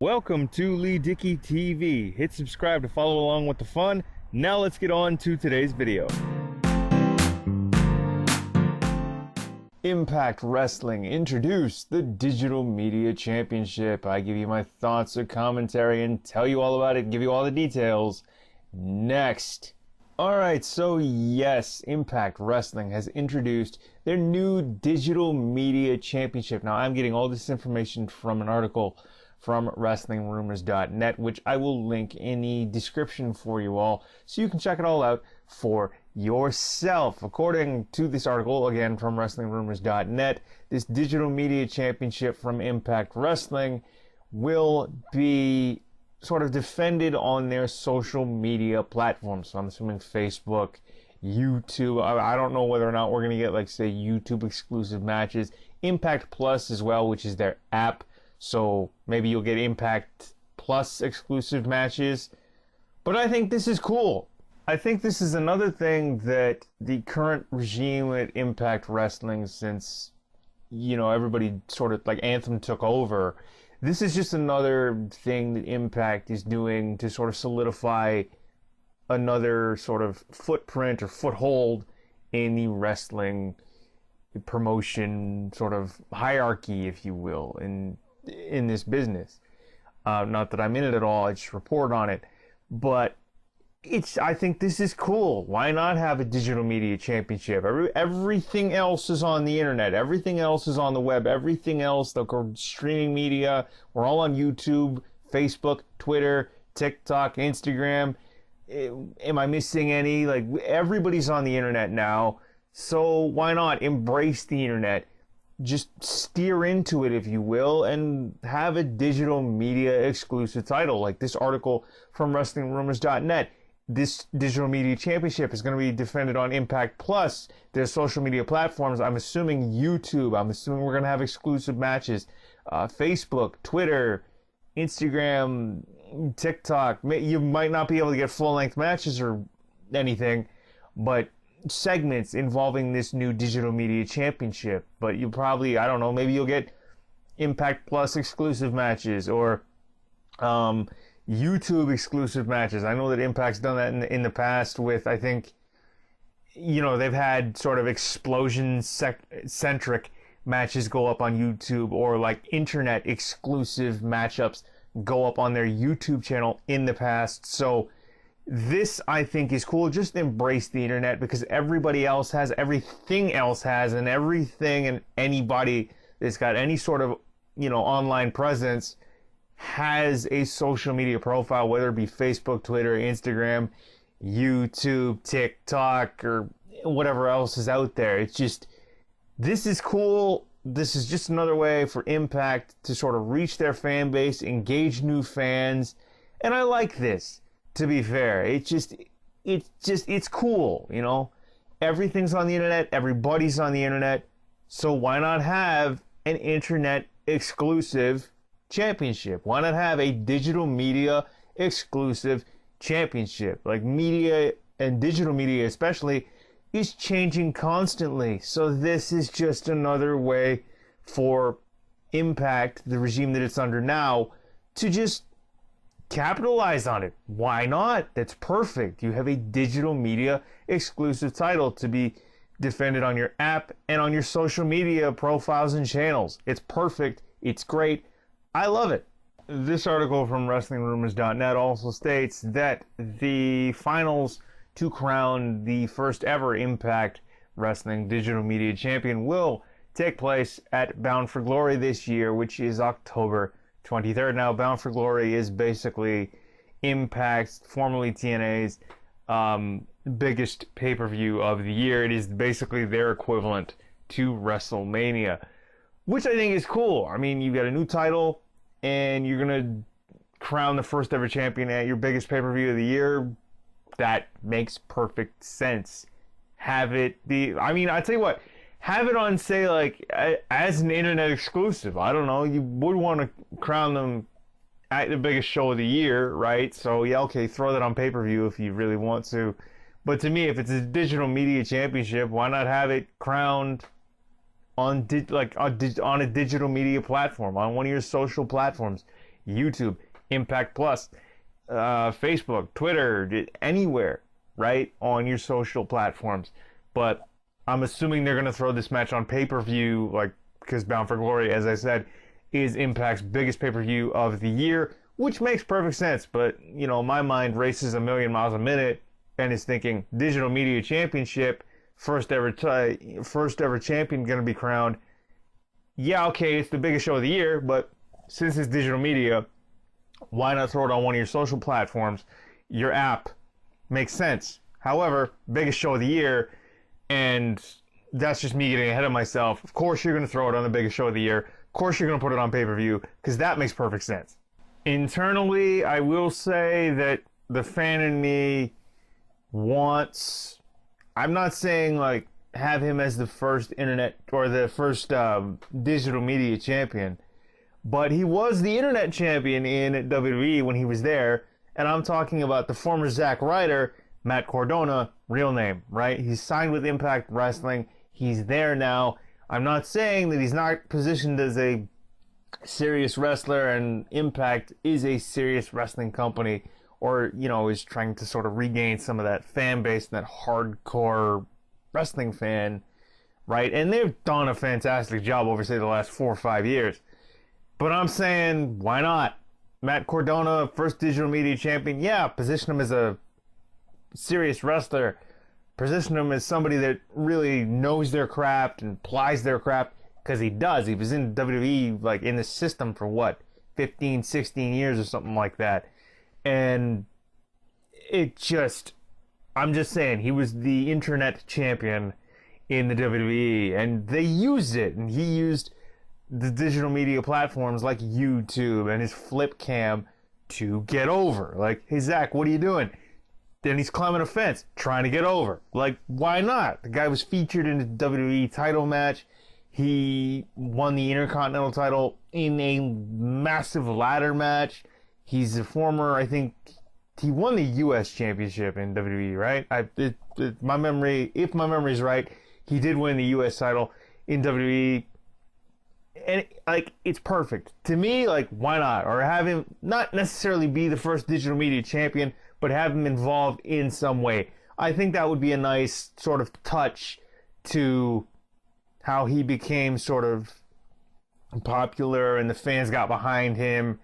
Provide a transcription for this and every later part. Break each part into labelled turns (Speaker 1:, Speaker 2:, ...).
Speaker 1: Welcome to Leigh Dickey TV. Hit subscribe to follow along with the fun. Now let's get on to today's video. Impact Wrestling introduced the Digital Media Championship. I give you my thoughts or commentary and tell you all about it, give you all the details next. Alright, so yes, Impact Wrestling has introduced their new Digital Media Championship. Now I'm getting all this information from an article from WrestlingRumors.net, which I will link in the description for you all, so you can check it all out for yourself. According to this article, again from WrestlingRumors.net, this Digital Media Championship from Impact Wrestling will be sort of defended on their social media platforms. So I'm assuming Facebook, YouTube. I don't know whether or not we're going to get, like, say, YouTube exclusive matches. Impact Plus as well, which is their app. So maybe you'll get Impact Plus exclusive matches. But I think this is cool. I think this is another thing that the current regime at Impact Wrestling, since, you know, everybody sort of, like, Anthem took over, this is just another thing that Impact is doing to sort of solidify another sort of footprint or foothold in the wrestling promotion sort of hierarchy, if you will, in this business. Not that I'm in it at all, I just report on it. But I think this is cool. Why not have a digital media championship? Everything else is on the internet. Everything else is on the web. Everything else, the streaming media, we're all on YouTube, Facebook, Twitter, TikTok, Instagram. Am I missing any? Like, everybody's on the internet now. So why not embrace the internet? Just steer into it, if you will, and have a digital media exclusive title. Like this article from WrestlingRumors.net. This Digital Media Championship is going to be defended on Impact Plus, their social media platforms. I'm assuming YouTube. I'm assuming we're going to have exclusive matches. Facebook, Twitter, Instagram, TikTok. You might not be able to get full-length matches or anything, but segments involving this new Digital Media Championship. But you probably, I don't know, maybe you'll get Impact Plus exclusive matches or YouTube exclusive matches. I know that Impact's done that in the past with, I think, you know, they've had sort of explosion-centric matches go up on YouTube, or like internet exclusive matchups go up on their YouTube channel in the past. So this, I think, is cool. Just embrace the internet, because everybody else has, everything else has, and everything and anybody that's got any sort of, you know, online presence has a social media profile, whether it be Facebook, Twitter, Instagram, YouTube, TikTok, or whatever else is out there. It's just, this is cool. This is just another way for Impact to sort of reach their fan base, engage new fans, and I like this. To be fair, it's cool, you know. Everything's on the internet, everybody's on the internet, so why not have an internet exclusive championship? Why not have a digital media exclusive championship? Like, media and digital media especially is changing constantly, so this is just another way for Impact, the regime that it's under now, to just capitalize on it. Why not? That's perfect. You have a digital media exclusive title to be defended on your app and on your social media profiles and channels. It's perfect. It's great. I love it. This article from WrestlingRumors.net also states that the finals to crown the first ever Impact Wrestling Digital Media Champion will take place at Bound for Glory this year, which is October 23rd. Now, Bound for Glory is basically Impact's, formerly TNA's, biggest pay-per-view of the year. It is basically their equivalent to WrestleMania, which I think is cool. I mean, you got a new title, and you're going to crown the first ever champion at your biggest pay-per-view of the year. That makes perfect sense. Have it be, I mean, I tell you what, have it on, say, like, as an internet exclusive. I don't know, you would want to crown them at the biggest show of the year, right? So, yeah, okay, throw that on pay-per-view if you really want to. But to me, if it's a digital media championship, why not have it crowned on a digital media platform, on one of your social platforms? YouTube, Impact Plus, Facebook, Twitter, anywhere, right, on your social platforms. But I'm assuming they're going to throw this match on pay-per-view, like, because Bound for Glory, as I said, is Impact's biggest pay-per-view of the year, which makes perfect sense. But, you know, my mind races a million miles a minute and is thinking Digital Media Championship, first ever champion going to be crowned. Yeah, okay, it's the biggest show of the year, but since it's digital media, why not throw it on one of your social platforms? Your app makes sense. However, biggest show of the year, and that's just me getting ahead of myself. Of course you're going to throw it on the biggest show of the year. Of course you're going to put it on pay-per-view, because that makes perfect sense. Internally, I will say that the fan in me wants... I'm not saying, like, have him as the first internet or the first digital media champion, but he was the internet champion in WWE when he was there, and I'm talking about the former Zack Ryder, Matt Cordona, real name, right? He's signed with Impact Wrestling. He's there now. I'm not saying that he's not positioned as a serious wrestler, and Impact is a serious wrestling company, or, you know, is trying to sort of regain some of that fan base and that hardcore wrestling fan, right? And they've done a fantastic job over, say, the last 4 or 5 years. But I'm saying, why not? Matt Cordona, first digital media champion. Yeah, position him as a serious wrestler. Position him as somebody that really knows their craft and plies their craft, because he does. He was in WWE, like, in the system for, what, 15, 16 years or something like that. And it just... I'm just saying, he was the internet champion in the WWE, and they used it, and he used the digital media platforms like YouTube and his flip cam to get over. Like, hey, Zach, what are you doing? Then he's climbing a fence, trying to get over. Like, why not? The guy was featured in a WWE title match. He won the Intercontinental title in a massive ladder match. He's a former, I think... He won the U.S. Championship in WWE, right? If my memory is right, he did win the U.S. title in WWE. And, like, it's perfect. To me, like, why not? Or have him not necessarily be the first digital media champion, but have him involved in some way. I think that would be a nice sort of touch to how he became sort of popular and the fans got behind him.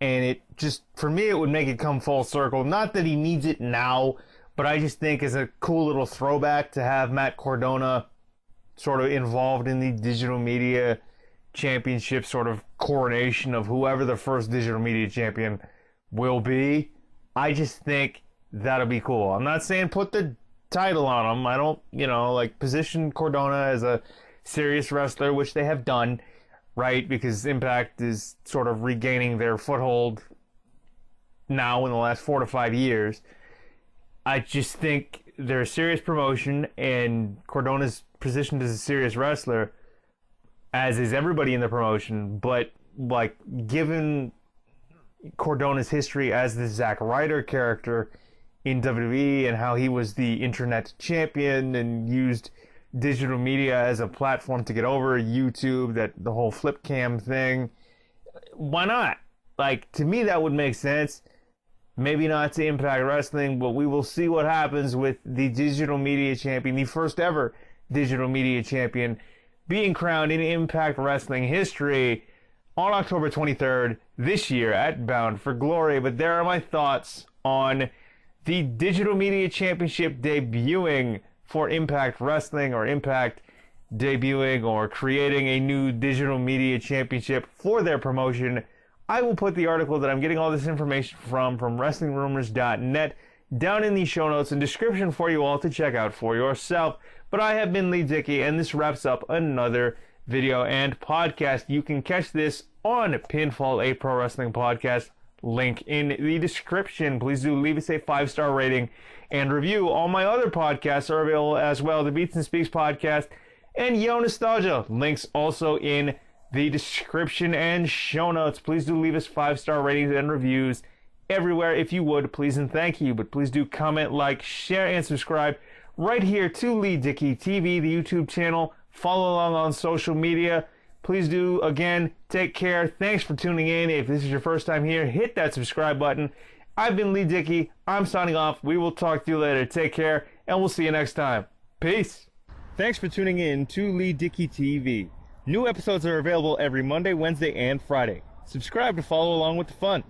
Speaker 1: And it just, for me, it would make it come full circle. Not that he needs it now, but I just think it's a cool little throwback to have Matt Cordona sort of involved in the digital media championship sort of coronation of whoever the first digital media champion will be. I just think that'll be cool. I'm not saying put the title on him. I don't, you know, like, position Cordona as a serious wrestler, which they have done. Right, because Impact is sort of regaining their foothold now in the last 4 to 5 years. I just think they're a serious promotion, and Cordona's positioned as a serious wrestler, as is everybody in the promotion. But, like, given Cordona's history as the Zack Ryder character in WWE and how he was the internet champion and used digital media as a platform to get over, YouTube, that the whole flip cam thing, why not? Like, to me, that would make sense. Maybe not to Impact Wrestling, but we will see what happens with the digital media champion, the first ever digital media champion, being crowned in Impact Wrestling history on October 23rd this year at Bound for Glory. But there are my thoughts on the digital media championship debuting for Impact Wrestling, or Impact debuting or creating a new digital media championship for their promotion. I will put the article that I'm getting all this information from WrestlingRumors.net, down in the show notes and description for you all to check out for yourself. But I have been Leigh Dickey, and this wraps up another video and podcast. You can catch this on Pinfall, a pro wrestling podcast. Link in the description. Please do leave us a 5-star rating and review. All my other podcasts are available as well. The Beats and Speaks podcast and Yo Nostalgia. Links also in the description and show notes. Please do leave us 5-star ratings and reviews everywhere if you would, please and thank you. But please do comment, like, share, and subscribe right here to Leigh Dickey TV, the YouTube channel. Follow along on social media. Please do, again, take care. Thanks for tuning in. If this is your first time here, hit that subscribe button. I've been Leigh Dickey. I'm signing off. We will talk to you later. Take care, and we'll see you next time. Peace. Thanks for tuning in to Leigh Dickey TV. New episodes are available every Monday, Wednesday, and Friday. Subscribe to follow along with the fun.